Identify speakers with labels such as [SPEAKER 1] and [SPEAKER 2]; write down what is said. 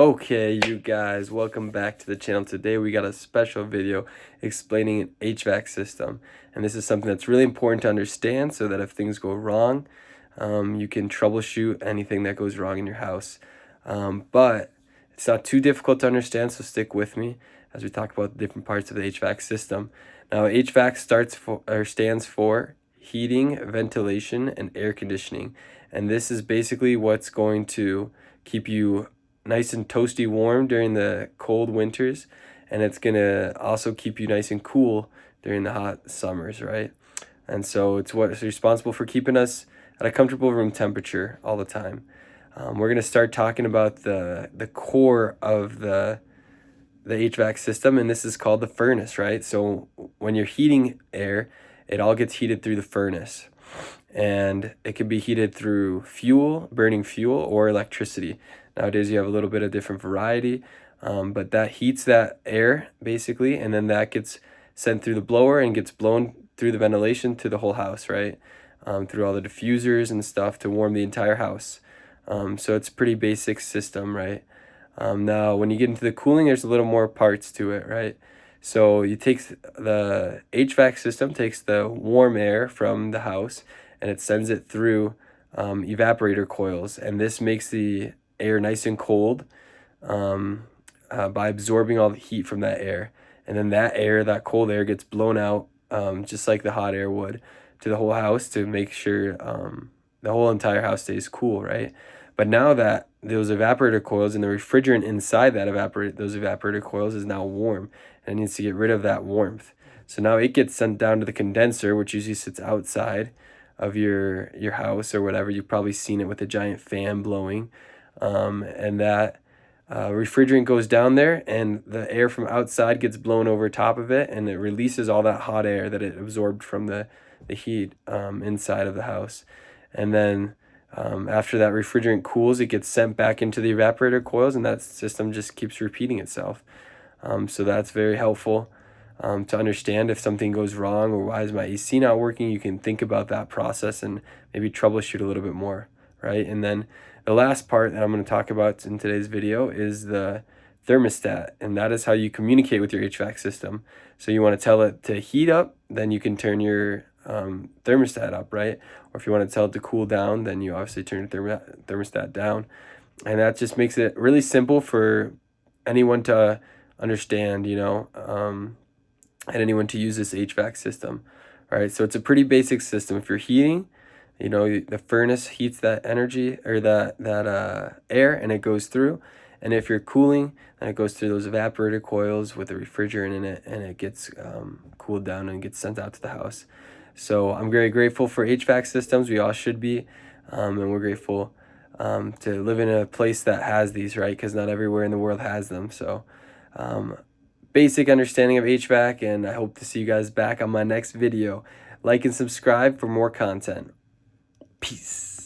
[SPEAKER 1] Okay, you guys, welcome back to the channel. Today we got a special video explaining an HVAC system, and this is something that's really important to understand so that if things go wrong, you can troubleshoot anything that goes wrong in your house. But it's not too difficult to understand, so stick with me as we talk about the different parts of the HVAC system. Now, HVAC stands for heating, ventilation, and air conditioning, and this is basically what's going to keep you nice and toasty warm during the cold winters, and it's gonna also keep you nice and cool during the hot summers, right? And so it's what's responsible for keeping us at a comfortable room temperature all the time. We're gonna start talking about the core of the HVAC system, and this is called the furnace, right? So when you're heating air, it all gets heated through the furnace, and it can be heated through burning fuel, or electricity. Nowadays you have a little bit of different variety, but that heats that air basically, and then that gets sent through the blower and gets blown through the ventilation to the whole house, right? Through all the diffusers and stuff to warm the entire house. So it's a pretty basic system, right? Now, when you get into the cooling, there's a little more parts to it, right? So the HVAC system takes the warm air from the house and it sends it through evaporator coils, and this makes the air nice and cold by absorbing all the heat from that air. And then that cold air gets blown out just like the hot air would to the whole house to make sure the whole entire house stays cool, right? But now that those evaporator coils and the refrigerant inside those evaporator coils is now warm, and it needs to get rid of that warmth. So now it gets sent down to the condenser, which usually sits outside of your house or whatever. You've probably seen it with a giant fan blowing. And that refrigerant goes down there, and the air from outside gets blown over top of it, and it releases all that hot air that it absorbed from the heat inside of the house. And then after that refrigerant cools, it gets sent back into the evaporator coils, and that system just keeps repeating itself. So that's very helpful to understand if something goes wrong, or why is my AC not working. You can think about that process and maybe troubleshoot a little bit more, right? And then the last part that I'm going to talk about in today's video is the thermostat, and that is how you communicate with your HVAC system. So you want to tell it to heat up, then you can turn your thermostat up, right? Or if you want to tell it to cool down, then you obviously turn your thermostat down. And that just makes it really simple for anyone to understand, and anyone to use this HVAC system. All right, so it's a pretty basic system. If you're heating, the furnace heats that energy, or that air, and it goes through. And if you're cooling, then it goes through those evaporator coils with the refrigerant in it, and it gets cooled down and gets sent out to the house. So I'm very grateful for HVAC systems. We all should be, and we're grateful to live in a place that has these, right? Because not everywhere in the world has them. So basic understanding of HVAC, and I hope to see you guys back on my next video. Like and subscribe for more content. Peace.